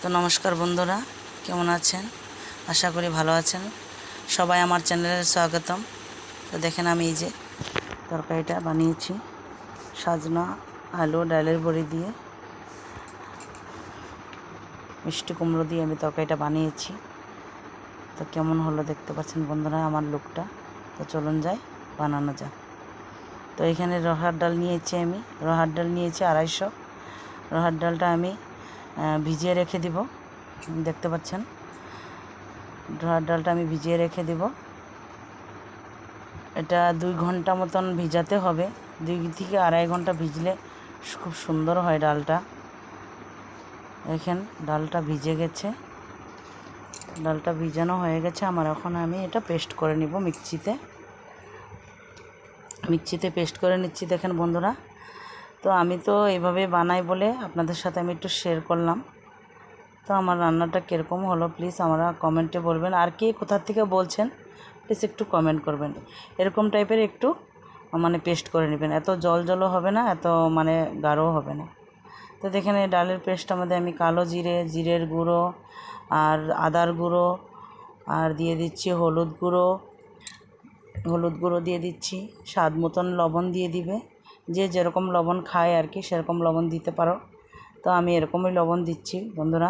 তো নমস্কার বন্ধুরা, কেমন আছেন? আশা করি ভালো আছেন। সবাই আমার চ্যানেলে স্বাগতম। তো দেখেন আমি এই যে তরকারিটা বানিয়েছি সজনা আলু ডালের বড়ি দিয়ে, মিষ্টি কুমড়ো দিয়ে আমি তরকারিটা বানিয়েছি। তো কেমন হলো দেখতে পাচ্ছেন বন্ধুরা আমার লুকটা। তো চলুন যাই, বানানো যাক। তো এখানে রহার ডাল নিয়েছি, আমি রহার ডাল নিয়েছি 250। রহার ডালটা আমি ভিজিয়ে রেখে দিব। দেখতে পাচ্ছেন রহার ডালটা আমি ভিজিয়ে রেখে দিব। এটা 2 ঘন্টা মতন ভিজাতে হবে, 2 থেকে 2.5 ঘন্টা ভিজলে খুব সুন্দর হয় ডালটা। দেখেন ডালটা ভিজে গেছে, ডালটা ভিজানো হয়ে গেছে আমার। এখন আমি এটা পেস্ট করে নিব মিক্সিতে পেস্ট করে নিচ্ছি। দেখেন বন্ধুরা, তো আমি তো এইভাবে বানাই বলে আপনাদের সাথে আমি একটু শেয়ার করলাম। তো আমার রান্নাটা কীরকম হলো প্লিজ আমরা কমেন্টে বলবেন, আর কে কোথা থেকে বলছেন প্লিজ একটু কমেন্ট করবেন। এরকম টাইপের একটু পেস্ট করে নেবেন, এত জলও হবে না, এত গাঢ়ও হবে না। তো দেখেন এই ডালের পেস্টটার মধ্যে আমি কালো জিরের গুঁড়ো আর আদার গুঁড়ো আর দিয়ে দিচ্ছি হলুদ গুঁড়ো দিয়ে দিচ্ছি, স্বাদ মতন লবণ দিয়ে দিবে। যে যেরকম লবণ খায় আর কি সেরকম লবণ দিতে পারো। তো আমি এরকমই লবণ দিচ্ছি বন্ধুরা।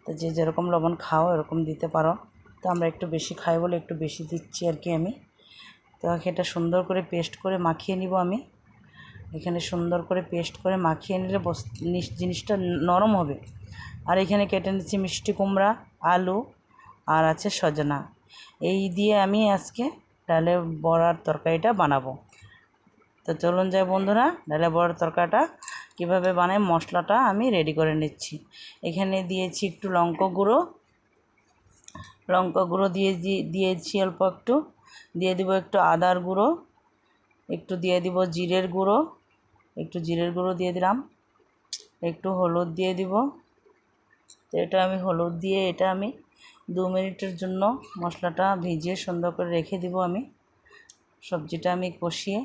তো যে যেরকম লবণ খাও এরকম দিতে পারো। তো আমরা একটু বেশি খাই বলে একটু বেশি দিচ্ছি আর কি আমি। তো এটা সুন্দর করে পেস্ট করে মাখিয়ে নিব আমি। এখানে সুন্দর করে পেস্ট করে মাখিয়ে নিলে জিনিসটা নরম হবে। আর এখানে কেটে নিচ্ছি মিষ্টি কুমড়া, আলু আর আছে সজনা। এই দিয়ে আমি আজকে ডালে বড়ার তরকারিটা বানাবো। তো চলুন যাই বন্ধুরা, ডালে বড়ার তরকারিটা কীভাবে বানাই মশলাটা আমি রেডি করে নিচ্ছি। এখানে দিয়েছি একটু লঙ্কা গুঁড়ো দিয়েছি অল্প একটু, দিয়ে দিব একটু আদার গুঁড়ো, একটু দিয়ে দিব জিরের গুঁড়ো দিয়ে দিলাম, একটু হলুদ দিয়ে দিব। তো এটা আমি হলুদ দিয়ে এটা আমি 2 মিনিটের জন্য মশলাটা ভিজিয়ে সুন্দর করে রেখে দিব। আমি সবজিটা আমি কষিয়ে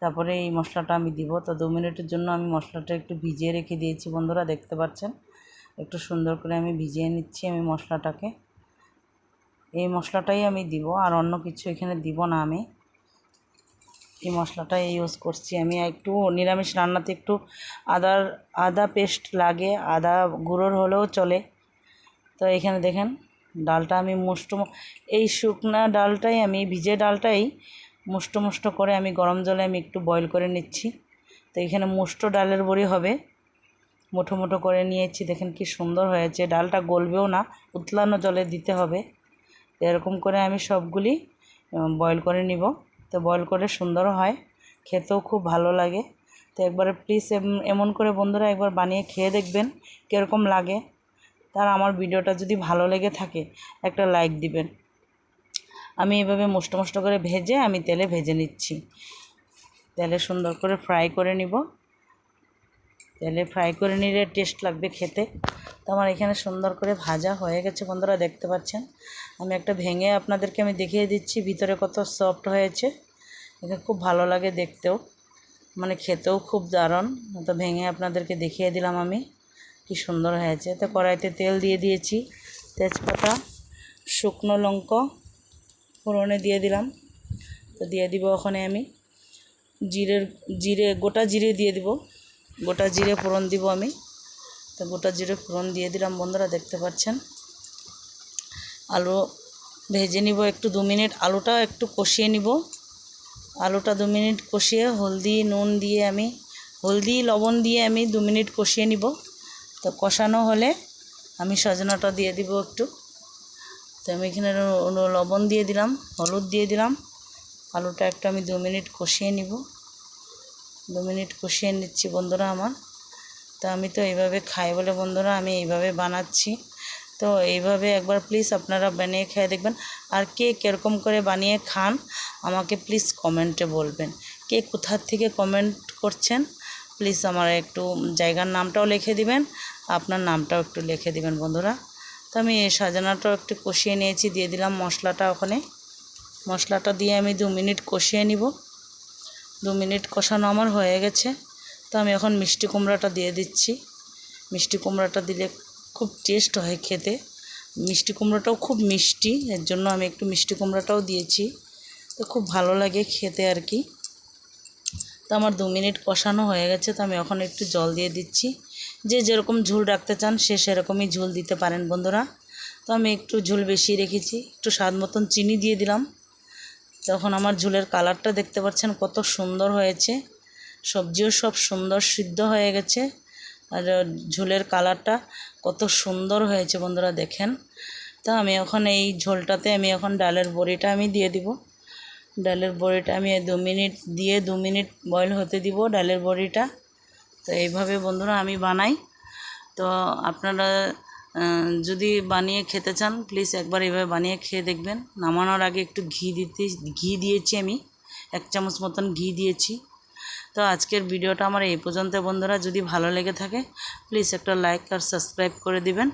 তারপরে এই মশলাটা আমি দিব। তো 2 মিনিটের জন্য আমি মশলাটা একটু ভিজিয়ে রেখে দিয়েছি বন্ধুরা, দেখতে পাচ্ছেন একটু সুন্দর করে আমি ভিজিয়ে নিচ্ছি আমি মশলাটাকে। এই মশলাটাই আমি দিব, আর অন্য কিছু এখানে দিব না। আমি এই মশলাটাই ইউজ করছি। আমি একটু নিরামিষ রান্নাতে একটু আদা পেস্ট লাগে, আদা গুঁড়োর হলেও চলে। তো এখানে দেখেন ডালটা আমি এই শুকনা ডালটাই আমি ভিজে ডালটাই মুষ্ট করে আমি গরম জলে আমি একটু বয়েল করে নিচ্ছি। তো এখানে মুষ্ট ডালের বড়ি হবে, মুঠো করে নিয়েছি। দেখেন কি সুন্দর হয়েছে, ডালটা গলবেও না, উতলানো জলে দিতে হবে। এরকম করে আমি সবগুলি বয়েল করে নিব। তো বয়েল করে সুন্দর হয়, খেতেও খুব ভালো লাগে। তো একবারে প্লিজ এমন করে বন্ধুরা একবার বানিয়ে খেয়ে দেখবেন কীরকম লাগে। তার আমার ভিডিওটা যদি ভালো লেগে থাকে একটা লাইক দিবেন। আমি এভাবে মুষ্ট করে ভেজে আমি তেলে ভেজে নিচ্ছি। তেলে সুন্দর করে ফ্রাই করে নিব। তেলে ফ্রাই করে নিলে টেস্ট লাগবে খেতে। তো আমার এখানে সুন্দর করে ভাজা হয়ে গেছে বন্ধুরা, দেখতে পাচ্ছেন। আমি একটা ভেঙে আপনাদেরকে আমি দেখিয়ে দিচ্ছি ভিতরে কত সফট হয়েছে। এটা খুব ভালো লাগে দেখতেও, খেতেও খুব দারুণ। তো ভেঙে আপনাদেরকে দেখিয়ে দিলাম আমি কি সুন্দর হয়েছে। তো কড়াইতে তেল দিয়ে দিয়েছি, তেজপাতা শুকনো লঙ্কা ফোড়নে দিয়ে দিলাম। তো দিয়ে দিব ওখানে আমি গোটা জিরে দিয়ে দিব, গোটা জিরে ফোড়ন দিব আমি। তো গোটা জিরে ফোড়ন দিয়ে দিলাম বন্ধুরা, দেখতে পাচ্ছেন। আলু ভেজে নিব একটু 2 মিনিট, আলুটা একটু কষিয়ে নিব। আলুটা 2 মিনিট কষিয়ে হলদি লবণ দিয়ে আমি 2 মিনিট কষিয়ে নিব। তো কষানো হলে আমি সজনাটা দিয়ে দিব একটু। তো আমি এখানে লবণ দিয়ে দিলাম, হলুদ দিয়ে দিলাম। আলুটা একটু আমি 2 মিনিট কষিয়ে নিব। 2 মিনিট কষিয়ে নিচ্ছি বন্ধুরা আমার। তো আমি তো এইভাবে খাই বলে বন্ধুরা আমি এইভাবে বানাচ্ছি। তো এইভাবে একবার প্লিজ আপনারা বানিয়ে খেয়ে দেখবেন। আর কে কীরকম করে বানিয়ে খান আমাকে প্লিজ কমেন্টে বলবেন। কে কোথা থেকে কমেন্ট করছেন প্লিজ আমার একটু জায়গার নামটাও লিখে দিবেন, আপনার নামটাও একটু লিখে দিবেন বন্ধুরা। তো আমি সজনাটাও একটু কষিয়ে নিয়েছি, দিয়ে দিলাম মশলাটা ওখানে। মশলাটা দিয়ে আমি 2 মিনিট কষিয়ে নিব। 2 মিনিট কষানো আমার হয়ে গেছে। তো আমি এখন মিষ্টি কুমড়াটা দিয়ে দিচ্ছি। মিষ্টি কুমড়াটা দিলে খুব টেস্ট হয় খেতে। মিষ্টি কুমড়োটাও খুব মিষ্টি, এর জন্য আমি একটু মিষ্টি কুমড়োটাও দিয়েছি, তো খুব ভালো লাগে খেতে আর কি। তো আমার 2 মিনিট কষানো হয়ে গেছে, তো আমি এখন একটু জল দিয়ে দিচ্ছি। যে যেরকম ঝোল রাখতে চান সে সেরকমই ঝোল দিতে পারেন বন্ধুরা। তো আমি একটু ঝোল বেশি রেখেছি, একটু স্বাদ মতন চিনি দিয়ে দিলাম। তখন আমার ঝোলের কালারটা দেখতে পাচ্ছেন কত সুন্দর হয়েছে, সবজিও সব সুন্দর সিদ্ধ হয়ে গেছে, আর ঝোলের কালারটা কত সুন্দর হয়েছে বন্ধুরা দেখেন। তো আমি এখন এই ঝোলটাতে আমি এখন ডালের বড়িটা আমি দিয়ে দিব। ডালের বড়িটা আমি 2 মিনিট দিয়ে 2 মিনিট বয়েল হতে দিব ডালের বড়িটা। তো এইভাবে বন্ধুরা আমি বানাই। তো আপনারা যদি বানিয়ে খেতে চান প্লিজ একবার এইভাবে বানিয়ে খেয়ে দেখবেন। নামানোর আগে একটু ঘি দিয়েছি, আমি 1 চামচ মতন ঘি দিয়েছি। তো আজকের ভিডিওটা আমার এই পর্যন্ত বন্ধুরা। যদি ভালো লেগে থাকে প্লিজ একটা লাইক আর সাবস্ক্রাইব করে দিবেন।